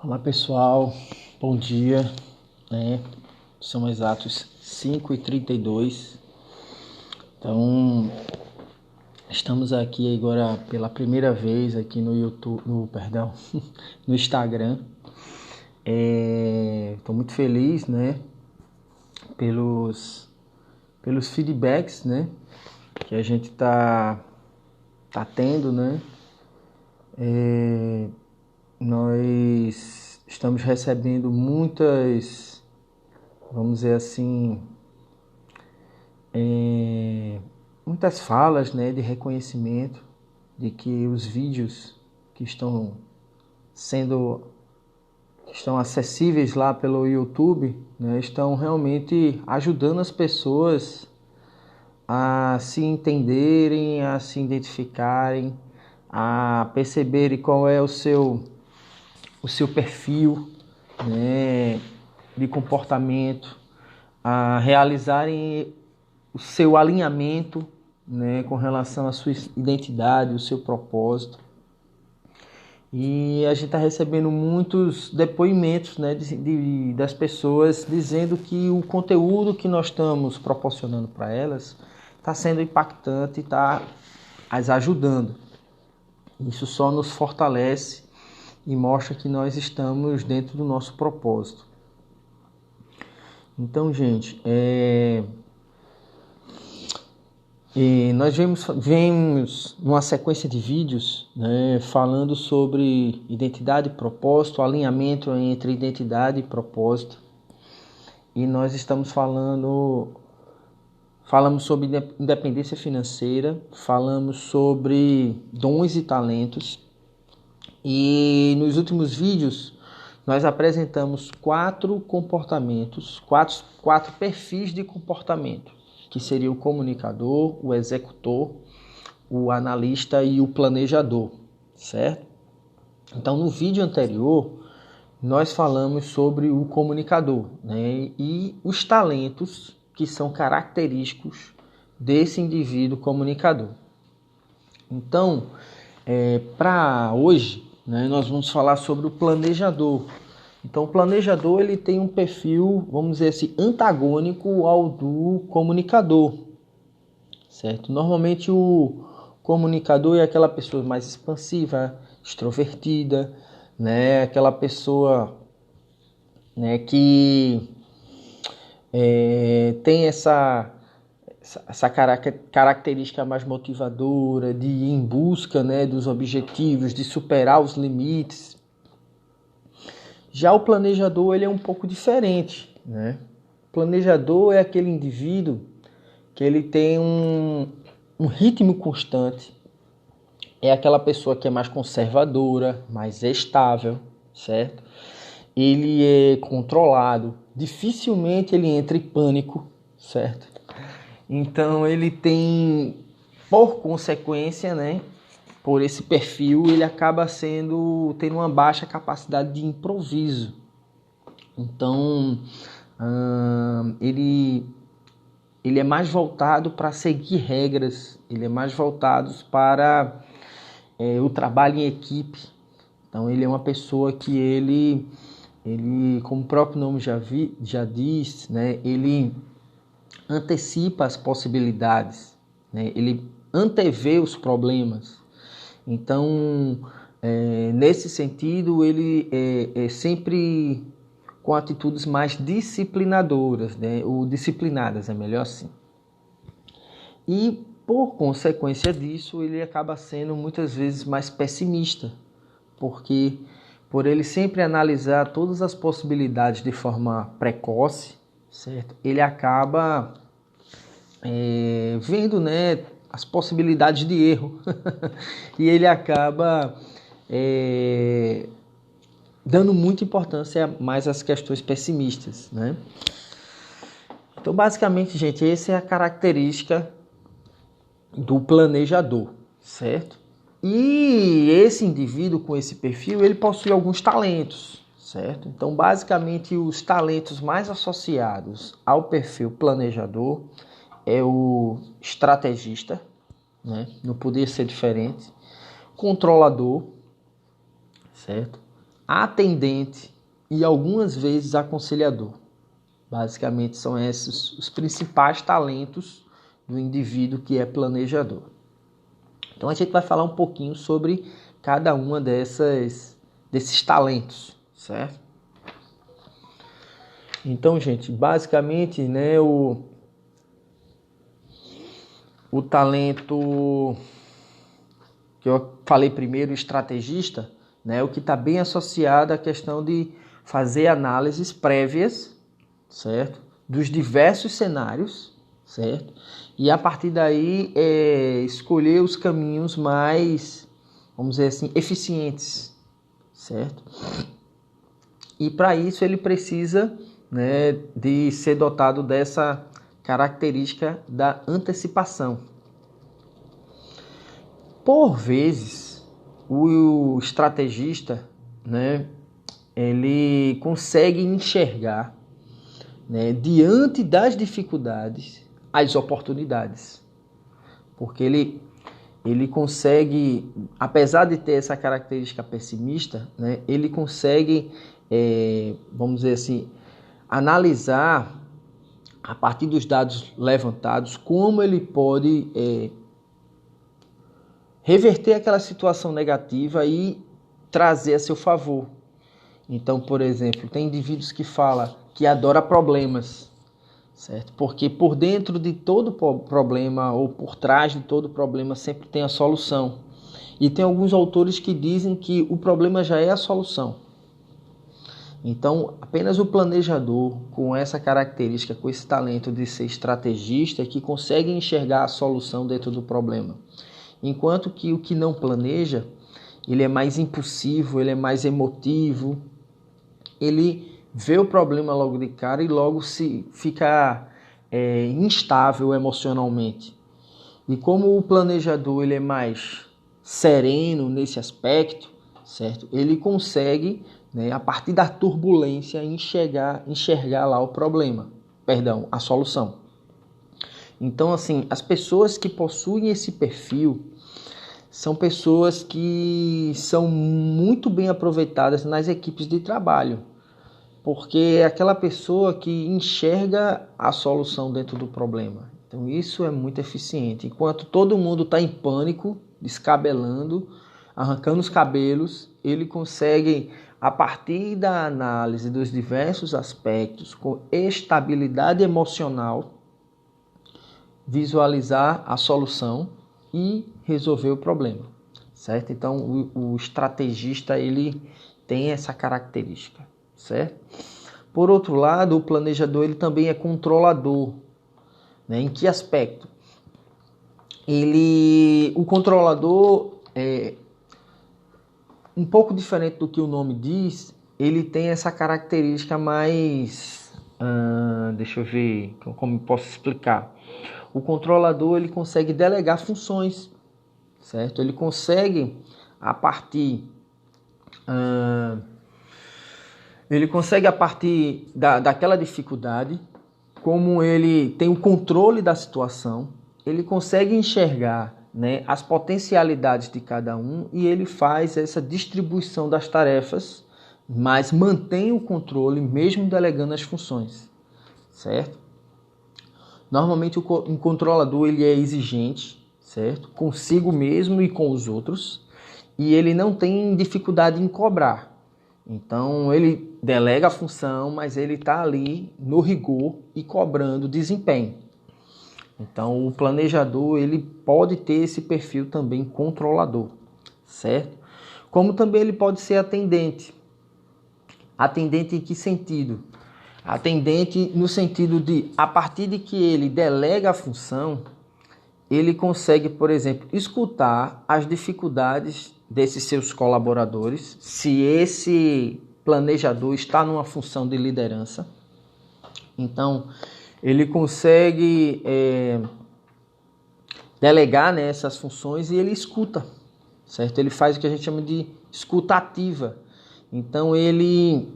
Olá pessoal, bom dia, São exatos 5h32, então estamos aqui agora pela primeira vez aqui no YouTube, no Instagram. Estou muito feliz, pelos feedbacks, que a gente tá tendo, Nós estamos recebendo muitas, vamos dizer assim, muitas falas, de reconhecimento de que os vídeos que estão acessíveis lá pelo YouTube, estão realmente ajudando as pessoas a se entenderem, a se identificarem, a perceberem qual é o seu perfil, de comportamento, a realizarem o seu alinhamento, com relação à sua identidade, o seu propósito. E a gente está recebendo muitos depoimentos, das pessoas dizendo que o conteúdo que nós estamos proporcionando para elas está sendo impactante e está as ajudando. Isso só nos fortalece e mostra que nós estamos dentro do nosso propósito. Então, gente, nós vemos numa sequência de vídeos, falando sobre identidade e propósito, alinhamento entre identidade e propósito. E nós falamos sobre independência financeira, falamos sobre dons e talentos. E nos últimos vídeos nós apresentamos 4 comportamentos, quatro perfis de comportamento, que seria o comunicador, o executor, o analista e o planejador, certo? Então no vídeo anterior nós falamos sobre o comunicador, e os talentos que são característicos desse indivíduo comunicador. Então, para hoje, nós vamos falar sobre o planejador. Então, o planejador ele tem um perfil, vamos dizer assim, antagônico ao do comunicador, certo? Normalmente o comunicador é aquela pessoa mais expansiva, extrovertida, aquela pessoa, que tem essa característica mais motivadora, de ir em busca, dos objetivos, de superar os limites. Já o planejador ele é um pouco diferente. O planejador é aquele indivíduo que ele tem um ritmo constante, é aquela pessoa que é mais conservadora, mais estável, certo? Ele é controlado, dificilmente ele entra em pânico, certo? Então ele tem, por consequência, por esse perfil, ele acaba tendo uma baixa capacidade de improviso. Então ele é mais voltado para seguir regras, ele é mais voltado para o trabalho em equipe. Então ele é uma pessoa que ele como o próprio nome já diz, ele antecipa as possibilidades, ele antevê os problemas. Então, nesse sentido, ele é sempre com atitudes mais disciplinadoras, ou disciplinadas, é melhor assim. E, por consequência disso, ele acaba sendo muitas vezes mais pessimista, porque por ele sempre analisar todas as possibilidades de forma precoce, certo? Ele acaba vendo, as possibilidades de erro e ele acaba dando muita importância mais às questões pessimistas, Então, basicamente, gente, essa é a característica do planejador, certo? E esse indivíduo com esse perfil, ele possui alguns talentos, certo? Então, basicamente, os talentos mais associados ao perfil planejador é o estrategista, não poderia ser diferente, controlador, certo? atendente e algumas vezes aconselhador. Basicamente são esses os principais talentos do indivíduo que é planejador. Então a gente vai falar um pouquinho sobre cada uma desses talentos, certo? Então, gente, basicamente, né, o talento que eu falei primeiro, o estrategista, né, o que está bem associado à questão de fazer análises prévias, certo? Dos diversos cenários, certo? E a partir daí escolher os caminhos mais, vamos dizer assim, eficientes, certo? E para isso ele precisa, né, de ser dotado dessa característica da antecipação. Por vezes, o estrategista, né, ele consegue enxergar, né, diante das dificuldades, as oportunidades. Porque ele consegue, apesar de ter essa característica pessimista, né, ele consegue, vamos dizer assim, analisar, a partir dos dados levantados, como ele pode reverter aquela situação negativa e trazer a seu favor. Então, por exemplo, tem indivíduos que falam que adora problemas, certo? Porque por dentro de todo problema ou por trás de todo problema sempre tem a solução. E tem alguns autores que dizem que o problema já é a solução. Então, apenas o planejador com essa característica, com esse talento de ser estrategista, que consegue enxergar a solução dentro do problema. Enquanto que o que não planeja, ele é mais impulsivo, ele é mais emotivo, ele vê o problema logo de cara e logo se fica instável emocionalmente. E como o planejador ele é mais sereno nesse aspecto, certo? Ele consegue, né, a partir da turbulência, enxergar lá o problema, a solução. Então, assim, as pessoas que possuem esse perfil são pessoas que são muito bem aproveitadas nas equipes de trabalho, porque é aquela pessoa que enxerga a solução dentro do problema. Então, isso é muito eficiente. Enquanto todo mundo está em pânico, descabelando, arrancando os cabelos, ele consegue, a partir da análise dos diversos aspectos, com estabilidade emocional, visualizar a solução e resolver o problema, certo? Então, o estrategista, ele tem essa característica, certo? Por outro lado, o planejador, ele também é controlador, né? Em que aspecto? O controlador é um pouco diferente do que o nome diz, ele tem essa característica mais... deixa eu ver como posso explicar. O controlador ele consegue delegar funções, certo? Ele consegue, a partir daquela dificuldade, como ele tem o controle da situação, ele consegue enxergar, né, as potencialidades de cada um e ele faz essa distribuição das tarefas, mas mantém o controle mesmo delegando as funções, certo? Normalmente um controlador ele é exigente, certo? Consigo mesmo e com os outros, e ele não tem dificuldade em cobrar. Então ele delega a função, mas ele está ali no rigor e cobrando desempenho. Então o planejador ele pode ter esse perfil também controlador, certo? Como também ele pode ser atendente. Atendente em que sentido? Atendente no sentido de, a partir de que ele delega a função, ele consegue, por exemplo, escutar as dificuldades desses seus colaboradores, se esse planejador está numa função de liderança. Então, ele consegue delegar, né, essas funções e ele escuta, certo? Ele faz o que a gente chama de escuta ativa. Então, ele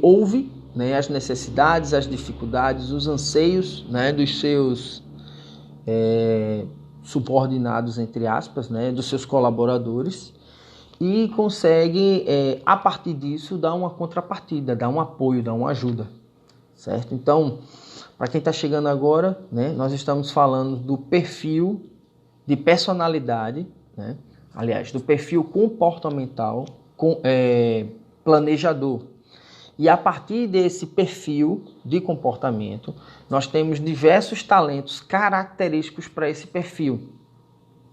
ouve, né, as necessidades, as dificuldades, os anseios, né, dos seus subordinados, entre aspas, né, dos seus colaboradores, e consegue, a partir disso, dar uma contrapartida, dar um apoio, dar uma ajuda, certo? Então, para quem está chegando agora, né, nós estamos falando do perfil de personalidade, né? Aliás, do perfil comportamental planejador. E a partir desse perfil de comportamento, nós temos diversos talentos característicos para esse perfil,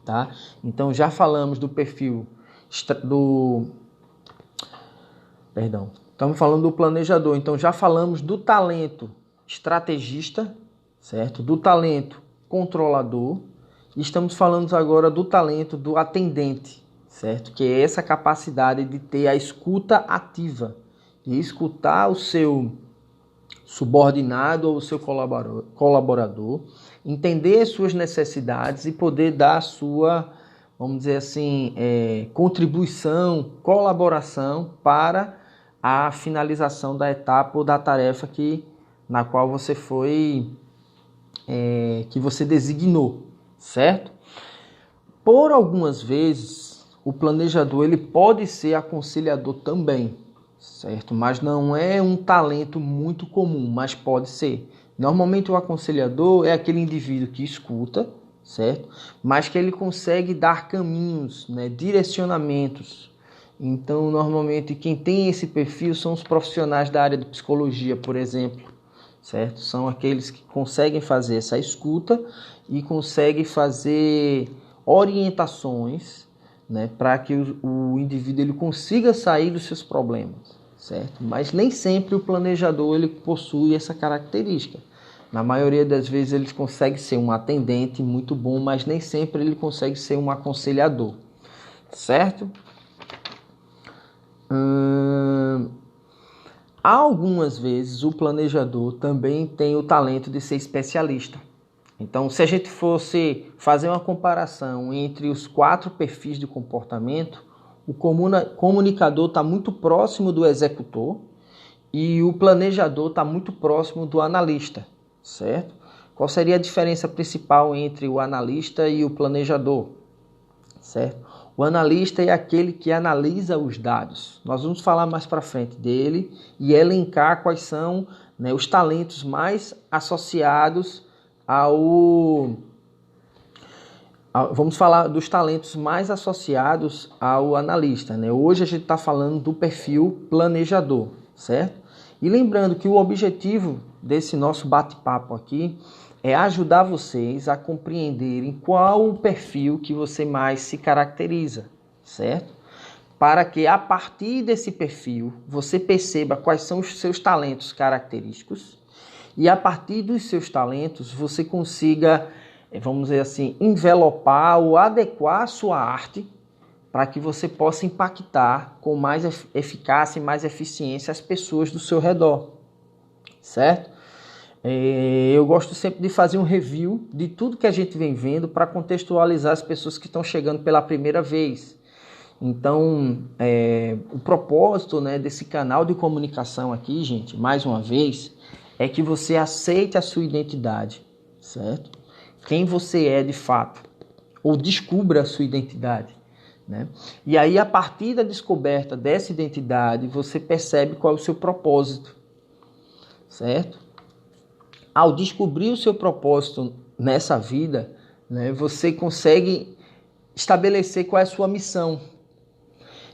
tá? Então, já falamos do perfil estamos falando do planejador. Então, já falamos do talento estrategista, certo? Do talento controlador. E estamos falando agora do talento do atendente, certo? Que é essa capacidade de ter a escuta ativa, de escutar o seu subordinado ou o seu colaborador, entender as suas necessidades e poder dar a sua, vamos dizer assim, contribuição, colaboração para a finalização da etapa ou da tarefa na qual você que você designou, certo? Por algumas vezes, o planejador ele pode ser aconselhador também, certo? Mas não é um talento muito comum, mas pode ser. Normalmente o aconselhador é aquele indivíduo que escuta, certo? Mas que ele consegue dar caminhos, né? Direcionamentos. Então, normalmente quem tem esse perfil são os profissionais da área de psicologia, por exemplo, certo? São aqueles que conseguem fazer essa escuta e conseguem fazer orientações, né, para que o indivíduo ele consiga sair dos seus problemas, certo? Mas nem sempre o planejador ele possui essa característica. Na maioria das vezes ele consegue ser um atendente muito bom, mas nem sempre ele consegue ser um aconselhador, certo? Algumas vezes o planejador também tem o talento de ser especialista. Então, se a gente fosse fazer uma comparação entre os 4 perfis de comportamento, o comunicador está muito próximo do executor e o planejador está muito próximo do analista, certo? Qual seria a diferença principal entre o analista e o planejador, certo? O analista é aquele que analisa os dados. Nós vamos falar mais para frente dele e elencar quais são, né, os talentos mais associados vamos falar dos talentos mais associados ao analista, né? Hoje a gente está falando do perfil planejador, certo? E lembrando que o objetivo desse nosso bate-papo aqui é ajudar vocês a compreenderem qual o perfil que você mais se caracteriza, certo? Para que a partir desse perfil você perceba quais são os seus talentos característicos e a partir dos seus talentos você consiga, vamos dizer assim, envelopar ou adequar a sua arte para que você possa impactar com mais eficácia e mais eficiência as pessoas do seu redor, certo? Eu gosto sempre de fazer um review de tudo que a gente vem vendo para contextualizar as pessoas que estão chegando pela primeira vez. Então, o propósito, né, desse canal de comunicação aqui, gente, mais uma vez, é que você aceite a sua identidade, certo? Quem você é de fato, ou descubra a sua identidade, né? E aí, a partir da descoberta dessa identidade, você percebe qual é o seu propósito, certo? Ao descobrir o seu propósito nessa vida, né, você consegue estabelecer qual é a sua missão.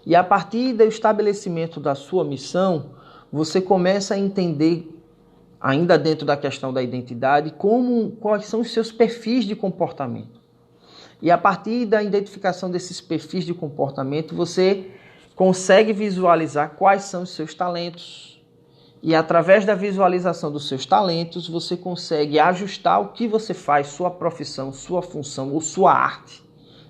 E a partir do estabelecimento da sua missão, você começa a entender, ainda dentro da questão da identidade, quais são os seus perfis de comportamento. E a partir da identificação desses perfis de comportamento, você consegue visualizar quais são os seus talentos. E através da visualização dos seus talentos, você consegue ajustar o que você faz, sua profissão, sua função ou sua arte,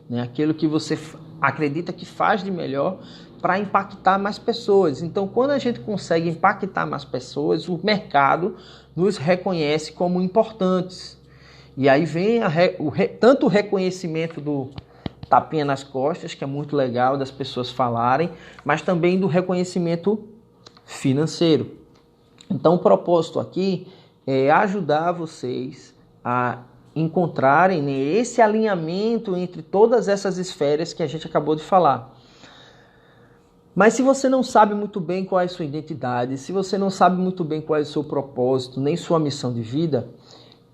né? Aquilo que você acredita que faz de melhor para impactar mais pessoas. Então, quando a gente consegue impactar mais pessoas, o mercado nos reconhece como importantes. E aí vem tanto o reconhecimento do tapinha nas costas, que é muito legal das pessoas falarem, mas também do reconhecimento financeiro. Então, o propósito aqui é ajudar vocês a encontrarem, né, esse alinhamento entre todas essas esferas que a gente acabou de falar. Mas se você não sabe muito bem qual é a sua identidade, se você não sabe muito bem qual é o seu propósito, nem sua missão de vida,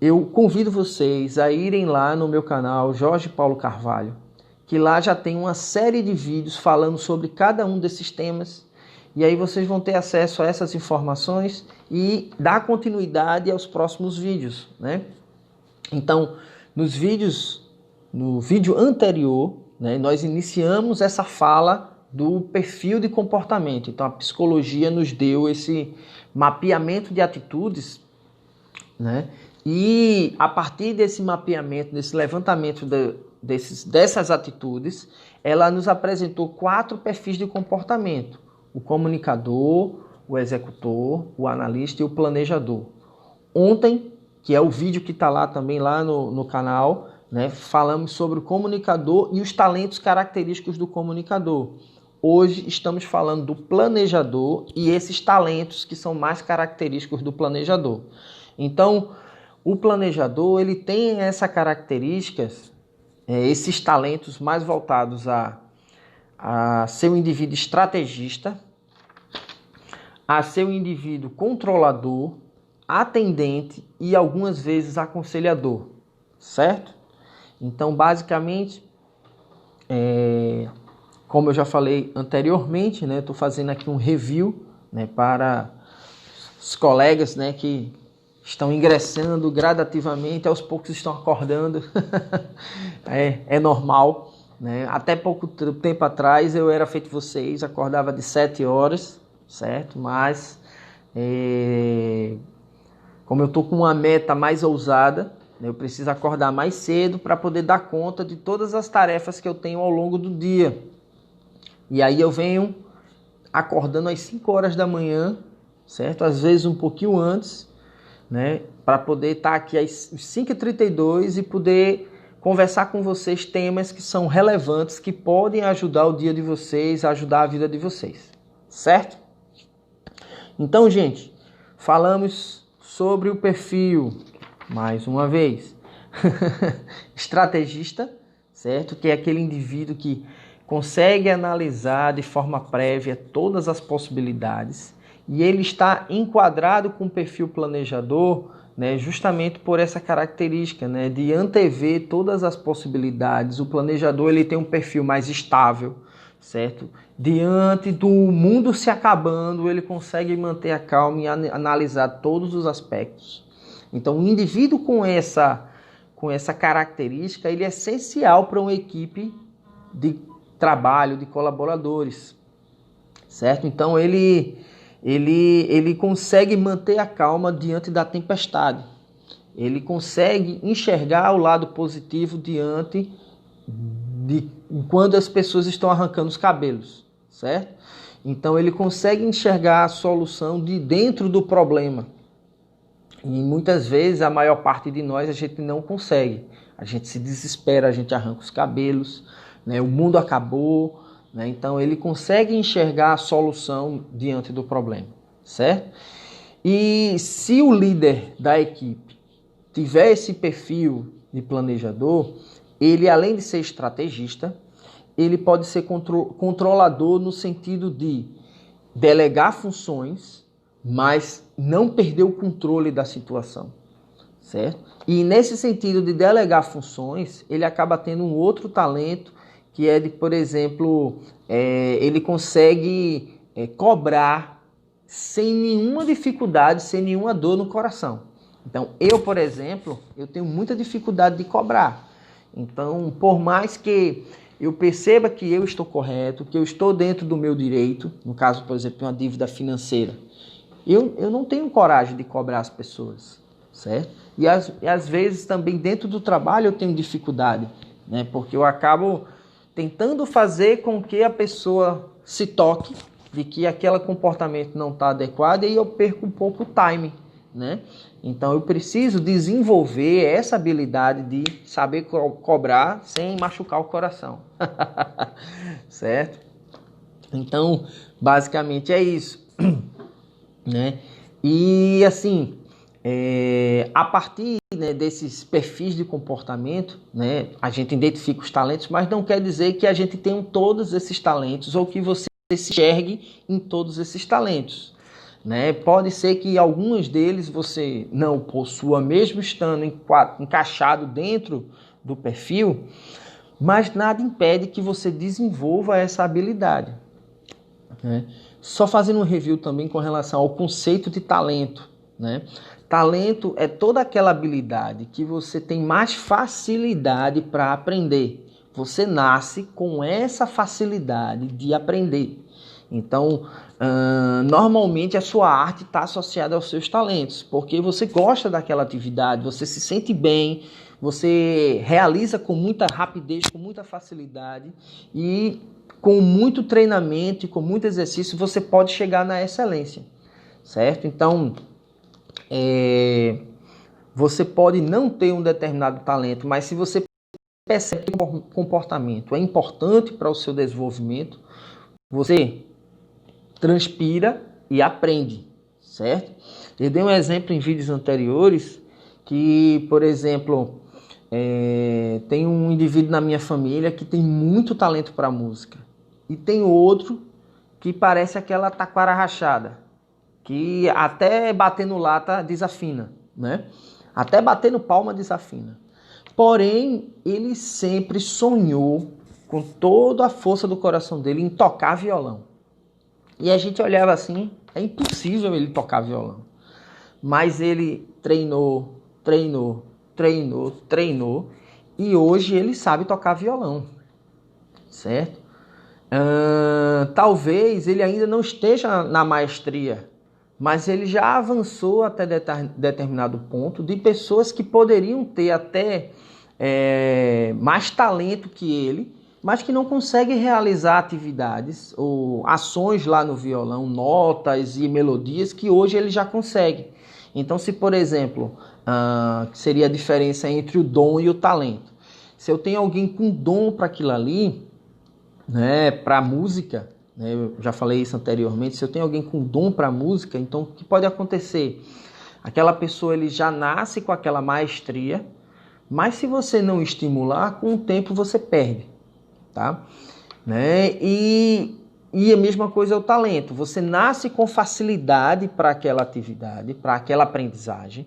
eu convido vocês a irem lá no meu canal Jorge Paulo Carvalho, que lá já tem uma série de vídeos falando sobre cada um desses temas, e aí vocês vão ter acesso a essas informações e dar continuidade aos próximos vídeos, né? Então, no vídeo anterior, né, nós iniciamos essa fala do perfil de comportamento. Então, a psicologia nos deu esse mapeamento de atitudes, né? E a partir desse mapeamento, desse levantamento dessas atitudes, ela nos apresentou 4 perfis de comportamento: o comunicador, o executor, o analista e o planejador. Ontem, que é o vídeo que está lá também lá no canal, né, falamos sobre o comunicador e os talentos característicos do comunicador. Hoje estamos falando do planejador e esses talentos que são mais característicos do planejador. Então, o planejador ele tem essas características, esses talentos mais voltados a ser um indivíduo estrategista, a ser um indivíduo controlador, atendente e algumas vezes aconselhador, certo? Então, basicamente, como eu já falei anteriormente, né, estou fazendo aqui um review, né, para os colegas, né, que estão ingressando gradativamente, aos poucos estão acordando, é normal, né? Até pouco tempo atrás eu era feito vocês, acordava de 7 horas, certo? Mas, como eu estou com uma meta mais ousada, né, eu preciso acordar mais cedo para poder dar conta de todas as tarefas que eu tenho ao longo do dia. E aí eu venho acordando às 5 horas da manhã, certo? Às vezes um pouquinho antes, né, para poder estar aqui às 5h32 e poder conversar com vocês temas que são relevantes, que podem ajudar o dia de vocês, ajudar a vida de vocês, certo? Então, gente, falamos sobre o perfil, mais uma vez, estrategista, certo? Que é aquele indivíduo que consegue analisar de forma prévia todas as possibilidades, e ele está enquadrado com o perfil planejador, né, justamente por essa característica, né, de antever todas as possibilidades. O planejador ele tem um perfil mais estável, certo? Diante do mundo se acabando, ele consegue manter a calma e analisar todos os aspectos. Então, um indivíduo com essa característica, ele é essencial para uma equipe de trabalho, de colaboradores, certo? Então, ele consegue manter a calma diante da tempestade. Ele consegue enxergar o lado positivo diante de quando as pessoas estão arrancando os cabelos, certo? Então ele consegue enxergar a solução de dentro do problema. E muitas vezes, a maior parte de nós, a gente não consegue. A gente se desespera, a gente arranca os cabelos, né? O mundo acabou, né? Então ele consegue enxergar a solução diante do problema, certo? E se o líder da equipe tiver esse perfil de planejador, ele, além de ser estrategista, ele pode ser controlador no sentido de delegar funções, mas não perder o controle da situação, certo? E nesse sentido de delegar funções, ele acaba tendo um outro talento, que é de, por exemplo, ele consegue cobrar sem nenhuma dificuldade, sem nenhuma dor no coração. Então, eu, por exemplo, eu tenho muita dificuldade de cobrar. Então, por mais que eu perceba que eu estou correto, que eu estou dentro do meu direito, no caso, por exemplo, de uma dívida financeira, eu não tenho coragem de cobrar as pessoas, certo? E às vezes também dentro do trabalho eu tenho dificuldade, né? Porque eu acabo tentando fazer com que a pessoa se toque de que aquele comportamento não está adequado, e aí eu perco um pouco o time, né? Então eu preciso desenvolver essa habilidade de saber cobrar sem machucar o coração. Certo? Então, basicamente é isso, né? E assim, a partir, né, desses perfis de comportamento, né, a gente identifica os talentos, mas não quer dizer que a gente tenha todos esses talentos ou que você se enxergue em todos esses talentos, né? Pode ser que alguns deles você não possua, mesmo estando encaixado dentro do perfil, mas nada impede que você desenvolva essa habilidade, né? Só fazendo um review também com relação ao conceito de talento, né? Talento é toda aquela habilidade que você tem mais facilidade para aprender. Você nasce com essa facilidade de aprender. Então, normalmente a sua arte está associada aos seus talentos, porque você gosta daquela atividade, você se sente bem, você realiza com muita rapidez, com muita facilidade e com muito treinamento e com muito exercício você pode chegar na excelência, certo? Então, você pode não ter um determinado talento, mas se você percebe que o comportamento é importante para o seu desenvolvimento, você transpira e aprende, certo? Eu dei um exemplo em vídeos anteriores que, por exemplo, tem um indivíduo na minha família que tem muito talento para música e tem outro que parece aquela taquara rachada, que até batendo lata desafina, né? Até batendo palma desafina. Porém, ele sempre sonhou com toda a força do coração dele em tocar violão. E a gente olhava assim, é impossível ele tocar violão. Mas ele treinou, e hoje ele sabe tocar violão, certo? Talvez ele ainda não esteja na maestria, mas ele já avançou até determinado ponto de pessoas que poderiam ter até mais talento que ele, mas que não conseguem realizar atividades ou ações lá no violão, notas e melodias que hoje ele já consegue. Então, se por exemplo, seria a diferença entre o dom e o talento. Se eu tenho alguém com dom para aquilo ali, né, para música, né, eu já falei isso anteriormente, se eu tenho alguém com dom para música, então o que pode acontecer? Aquela pessoa ele já nasce com aquela maestria, mas se você não estimular, com o tempo você perde, tá? Né? E a mesma coisa é o talento. Você nasce com facilidade para aquela atividade, para aquela aprendizagem,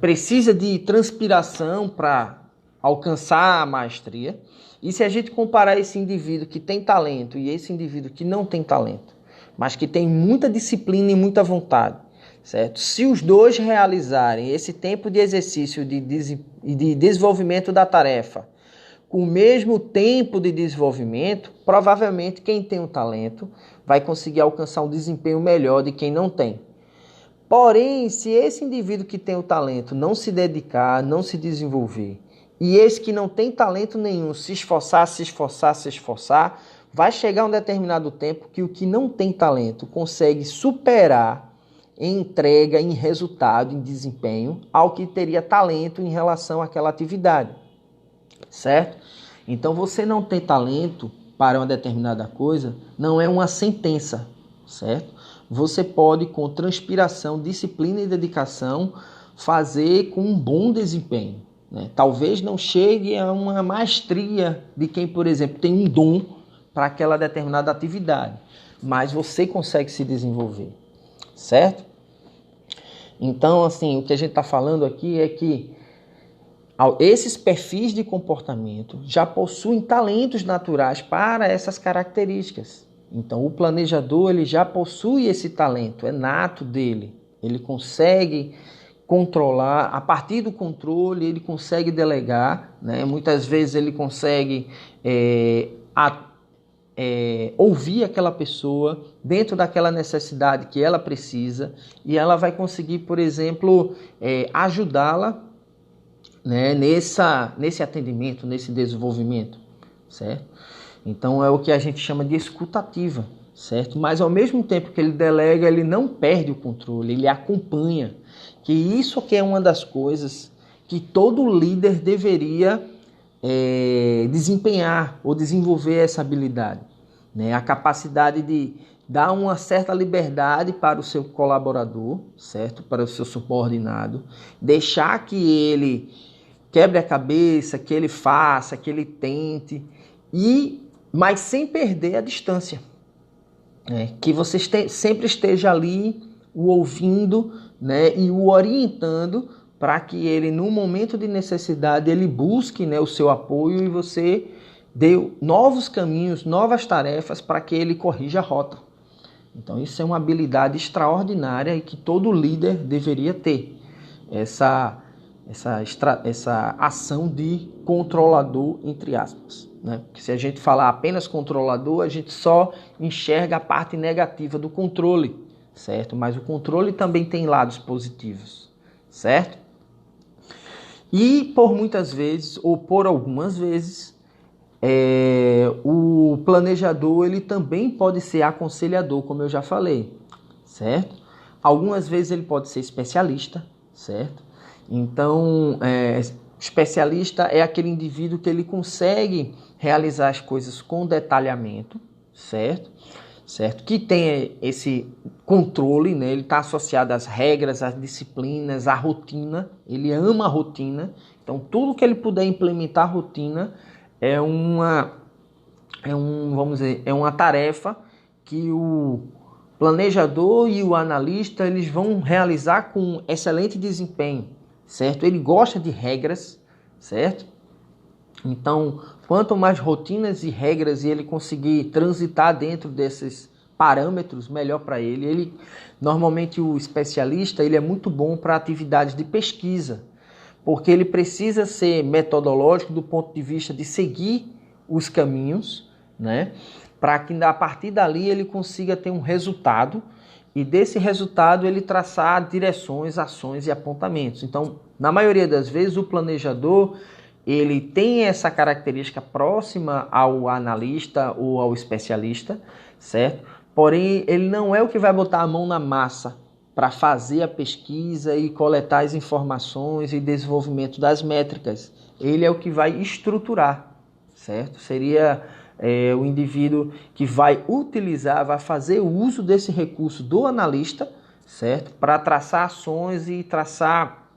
precisa de transpiração para alcançar a maestria. E se a gente comparar esse indivíduo que tem talento e esse indivíduo que não tem talento, mas que tem muita disciplina e muita vontade, certo? Se os dois realizarem esse tempo de exercício de desenvolvimento da tarefa com o mesmo tempo de desenvolvimento, provavelmente quem tem um talento vai conseguir alcançar um desempenho melhor de quem não tem. Porém, se esse indivíduo que tem o talento não se dedicar, não se desenvolver, e esse que não tem talento nenhum se esforçar, vai chegar um determinado tempo que o que não tem talento consegue superar em entrega, em resultado, em desempenho, ao que teria talento em relação àquela atividade, certo? Então, você não ter talento para uma determinada coisa não é uma sentença, certo? Você pode, com transpiração, disciplina e dedicação, fazer com um bom desempenho, né? Talvez não chegue a uma maestria de quem, por exemplo, tem um dom para aquela determinada atividade, mas você consegue se desenvolver, certo? Então, assim, o que a gente está falando aqui é que esses perfis de comportamento já possuem talentos naturais para essas características. Então, o planejador ele já possui esse talento, é nato dele. Ele consegue controlar, a partir do controle ele consegue delegar, né? Muitas vezes ele consegue ouvir aquela pessoa dentro daquela necessidade que ela precisa e ela vai conseguir, por exemplo, ajudá-la, né, nesse atendimento, nesse desenvolvimento, certo? Então é o que a gente chama de escuta ativa, certo? Mas ao mesmo tempo que ele delega, ele não perde o controle, ele acompanha. Que isso que é uma das coisas que todo líder deveria desempenhar ou desenvolver essa habilidade, né? A capacidade de dar uma certa liberdade para o seu colaborador, certo? Para o seu subordinado, deixar que ele quebre a cabeça, que ele faça, que ele tente, mas sem perder a distância, né? Que você sempre esteja ali o ouvindo, né? E o orientando para que ele, no momento de necessidade, ele busque, né, o seu apoio e você dê novos caminhos, novas tarefas para que ele corrija a rota. Então isso é uma habilidade extraordinária e que todo líder deveria ter. Essa ação de controlador, entre aspas, né? Porque se a gente falar apenas controlador, a gente só enxerga a parte negativa do controle, certo? Mas o controle também tem lados positivos, certo? E por muitas vezes, ou por algumas vezes, o planejador ele também pode ser aconselhador, como eu já falei, certo? Algumas vezes ele pode ser especialista, certo? Então, especialista é aquele indivíduo que ele consegue realizar as coisas com detalhamento, certo? Certo? Que tem esse controle, né? Ele está associado às regras, às disciplinas, à rotina. Ele ama a rotina. Então, tudo que ele puder implementar a rotina é uma tarefa que o planejador e o analista eles vão realizar com excelente desempenho, certo? Ele gosta de regras, certo? Então, quanto mais rotinas e regras ele conseguir transitar dentro desses parâmetros, melhor para ele. Normalmente o especialista ele é muito bom para atividades de pesquisa, porque ele precisa ser metodológico do ponto de vista de seguir os caminhos, né? Para que a partir dali ele consiga ter um resultado e desse resultado ele traçar direções, ações e apontamentos. Então, na maioria das vezes, o planejador ele tem essa característica próxima ao analista ou ao especialista, certo? Porém, ele não é o que vai botar a mão na massa para fazer a pesquisa e coletar as informações e desenvolvimento das métricas. Ele é o que vai estruturar, certo? Seria o indivíduo que vai utilizar, vai fazer o uso desse recurso do analista, certo? Para traçar ações e traçar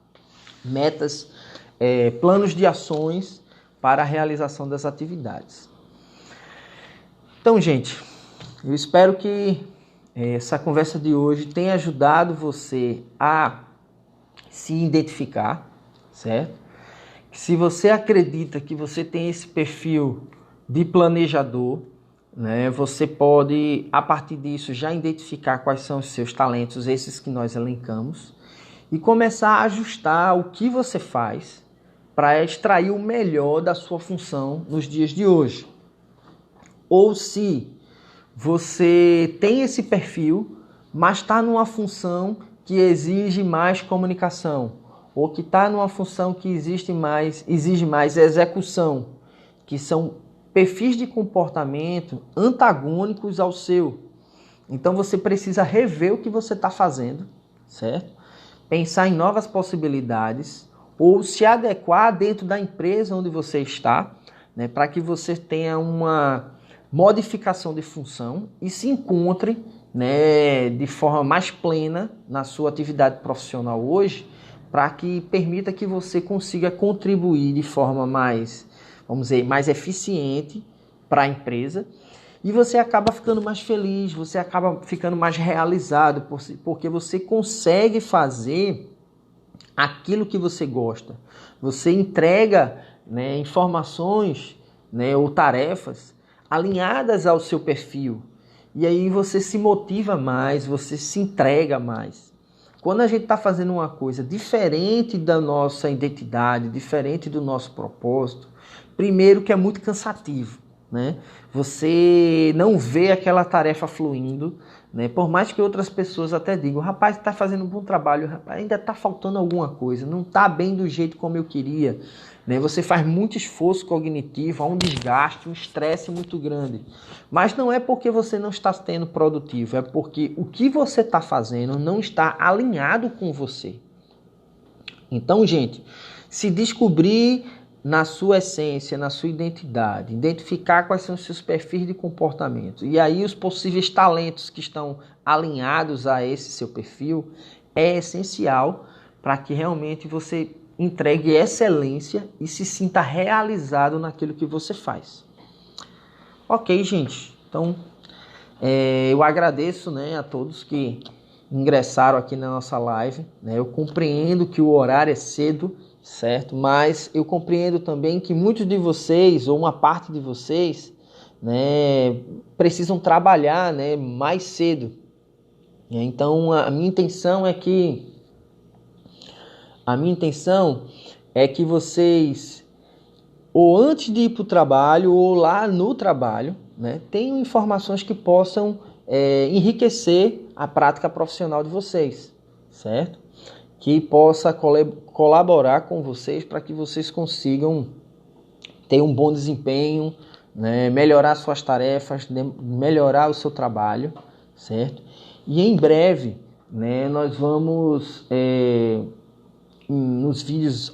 metas, planos de ações para a realização das atividades. Então, gente, eu espero que essa conversa de hoje tenha ajudado você a se identificar, certo? Se você acredita que você tem esse perfil de planejador, né, você pode, a partir disso, já identificar quais são os seus talentos, esses que nós elencamos, e começar a ajustar o que você faz para extrair o melhor da sua função nos dias de hoje. Ou se você tem esse perfil, mas está numa função que exige mais comunicação, ou que está numa função que exige mais execução, que são perfis de comportamento antagônicos ao seu. Então você precisa rever o que você está fazendo, certo? Pensar em novas possibilidades, ou se adequar dentro da empresa onde você está, né, para que você tenha uma modificação de função e se encontre, né, de forma mais plena na sua atividade profissional hoje, para que permita que você consiga contribuir de forma mais, vamos dizer, mais eficiente para a empresa, e você acaba ficando mais feliz, você acaba ficando mais realizado, porque você consegue fazer aquilo que você gosta. Você entrega, né, informações, né, ou tarefas alinhadas ao seu perfil. E aí você se motiva mais, você se entrega mais. Quando a gente está fazendo uma coisa diferente da nossa identidade, diferente do nosso propósito, primeiro que é muito cansativo, né? Você não vê aquela tarefa fluindo, né? Por mais que outras pessoas até digam, rapaz, está fazendo um bom trabalho, rapaz, ainda está faltando alguma coisa, não está bem do jeito como eu queria, né? Você faz muito esforço cognitivo, há um desgaste, um estresse muito grande. Mas não é porque você não está sendo produtivo, é porque o que você está fazendo não está alinhado com você. Então, gente, se descobrir na sua essência, na sua identidade, identificar quais são os seus perfis de comportamento e aí os possíveis talentos que estão alinhados a esse seu perfil é essencial para que realmente você entregue excelência e se sinta realizado naquilo que você faz. Ok, gente? Então, Eu agradeço, né, a todos que ingressaram aqui na nossa live, né? Eu compreendo que o horário é cedo, certo? Mas eu compreendo também que muitos de vocês, ou uma parte de vocês, né, precisam trabalhar, né, mais cedo. Então a minha intenção é que vocês, ou antes de ir para o trabalho, ou lá no trabalho, né, tenham informações que possam enriquecer a prática profissional de vocês, certo? Que possa colaborar com vocês para que vocês consigam ter um bom desempenho, né, melhorar suas tarefas, melhorar o seu trabalho, certo? E em breve, né, nós vamos,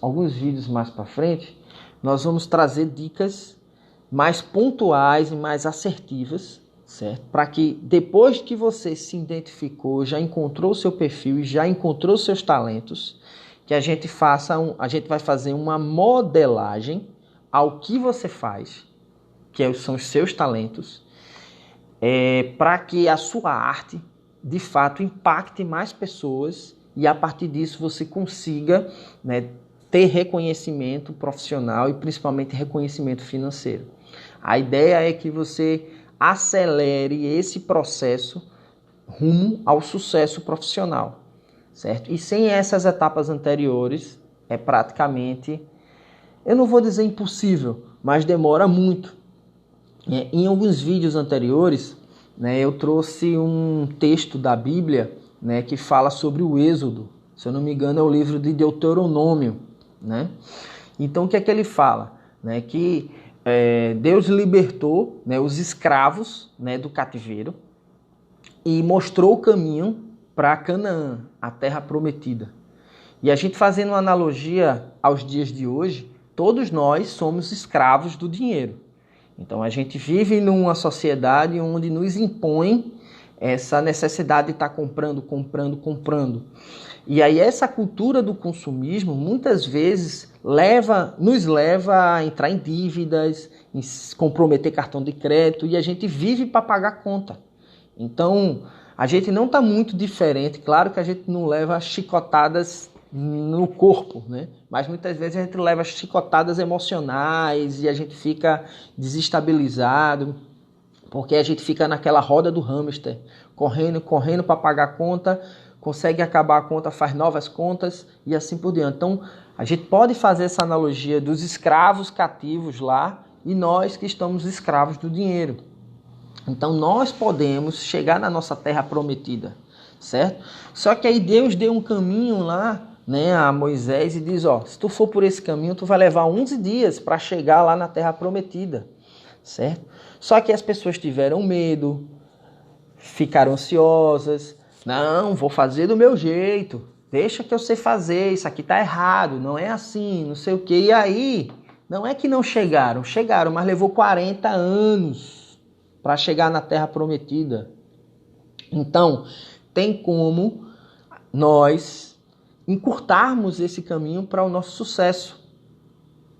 alguns vídeos mais para frente, nós vamos trazer dicas mais pontuais e mais assertivas, certo? Para que depois que você se identificou, já encontrou o seu perfil e já encontrou seus talentos, que a gente vai fazer uma modelagem ao que você faz, que são os seus talentos, para que a sua arte, de fato, impacte mais pessoas e a partir disso você consiga, né, ter reconhecimento profissional e principalmente reconhecimento financeiro. A ideia é que você acelere esse processo rumo ao sucesso profissional, certo? E sem essas etapas anteriores é praticamente, eu não vou dizer impossível, mas demora muito. Em alguns vídeos anteriores, né, eu trouxe um texto da Bíblia, né, que fala sobre o Êxodo. Se eu não me engano, é o livro de Deuteronômio, né? Então, o que é que ele fala? Né, que Deus libertou, né, os escravos, né, do cativeiro e mostrou o caminho para Canaã, a terra prometida. E a gente fazendo uma analogia aos dias de hoje, todos nós somos escravos do dinheiro. Então a gente vive numa sociedade onde nos impõe essa necessidade de estar comprando. E aí essa cultura do consumismo muitas vezes nos leva a entrar em dívidas, em comprometer cartão de crédito e a gente vive para pagar conta. Então a gente não está muito diferente, claro que a gente não leva chicotadas no corpo, né? Mas muitas vezes a gente leva chicotadas emocionais e a gente fica desestabilizado, porque a gente fica naquela roda do hamster, correndo para pagar a conta, consegue acabar a conta, faz novas contas e assim por diante. Então, a gente pode fazer essa analogia dos escravos cativos lá e nós que estamos escravos do dinheiro. Então, nós podemos chegar na nossa terra prometida, certo? Só que aí Deus deu um caminho lá, né, a Moisés e diz, se tu for por esse caminho, tu vai levar 11 dias para chegar lá na terra prometida, certo? Só que as pessoas tiveram medo, ficaram ansiosas, não, vou fazer do meu jeito, deixa que eu sei fazer, isso aqui tá errado, não é assim, não sei o quê. E aí, não é que não chegaram, mas levou 40 anos para chegar na terra prometida. Então, tem como nós encurtarmos esse caminho para o nosso sucesso,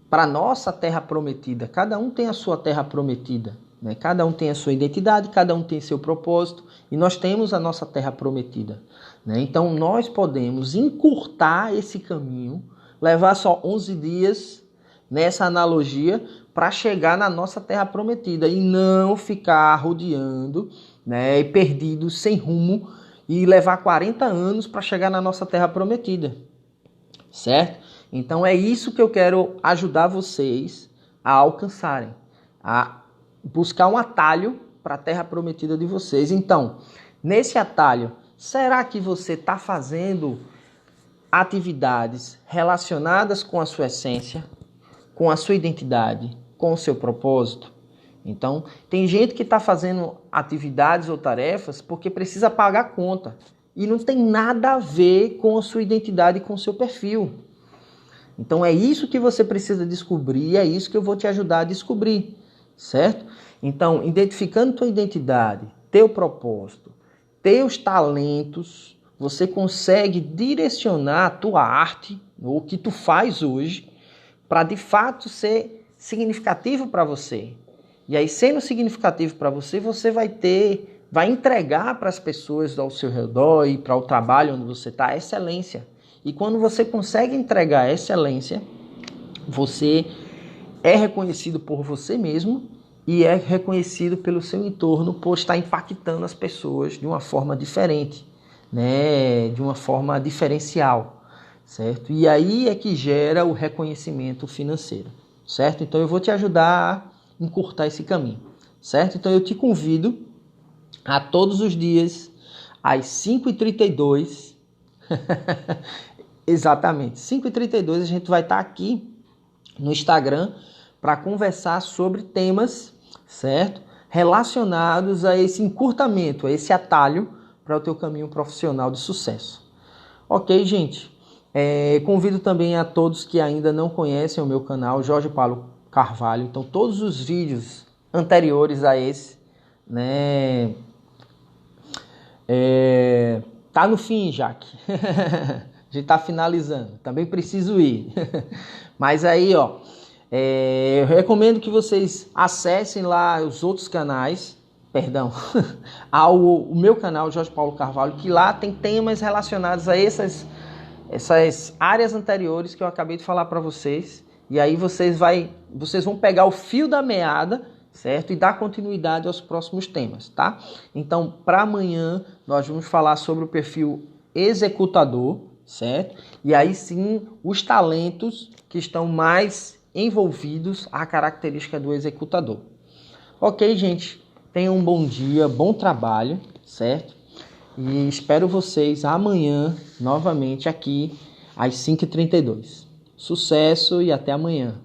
para a nossa terra prometida. Cada um tem a sua terra prometida, né? Cada um tem a sua identidade, cada um tem seu propósito e nós temos a nossa terra prometida, né? Então nós podemos encurtar esse caminho, levar só 11 dias nessa analogia para chegar na nossa terra prometida e não ficar rodeando, né, perdido, sem rumo, e levar 40 anos para chegar na nossa terra prometida, certo? Então é isso que eu quero ajudar vocês a alcançarem, a buscar um atalho para a terra prometida de vocês. Então, nesse atalho, será que você está fazendo atividades relacionadas com a sua essência, com a sua identidade, com o seu propósito? Então, tem gente que está fazendo atividades ou tarefas porque precisa pagar conta. E não tem nada a ver com a sua identidade e com o seu perfil. Então, é isso que você precisa descobrir e é isso que eu vou te ajudar a descobrir, certo? Então, identificando tua identidade, teu propósito, teus talentos, você consegue direcionar a tua arte, ou o que tu faz hoje, para de fato ser significativo para você. E aí, sendo significativo para você, você vai ter vai entregar para as pessoas ao seu redor e para o trabalho onde você está excelência. E quando você consegue entregar excelência, você é reconhecido por você mesmo e é reconhecido pelo seu entorno por estar impactando as pessoas de uma forma diferente, né? De uma forma diferencial, certo? E aí é que gera o reconhecimento financeiro, certo? Então eu vou te ajudar a encurtar esse caminho, certo? Então eu te convido a todos os dias, às 5h32, exatamente, 5h32 a gente vai estar aqui no Instagram para conversar sobre temas, certo? Relacionados a esse encurtamento, a esse atalho para o teu caminho profissional de sucesso. Ok, gente? Convido também a todos que ainda não conhecem o meu canal, Jorge Paulo Carvalho. Então, todos os vídeos anteriores a esse, né? Tá no fim, Jaque. A gente tá finalizando. Também preciso ir. Mas aí, ó, eu recomendo que vocês acessem lá os outros canais, o meu canal, Jorge Paulo Carvalho, que lá tem temas relacionados a essas áreas anteriores que eu acabei de falar para vocês. E aí vocês vão pegar o fio da meada, certo? E dar continuidade aos próximos temas, tá? Então, para amanhã, nós vamos falar sobre o perfil executador, certo? E aí sim, os talentos que estão mais envolvidos à característica do executador. Ok, gente? Tenham um bom dia, bom trabalho, certo? E espero vocês amanhã, novamente aqui, às 5h32. Sucesso e até amanhã.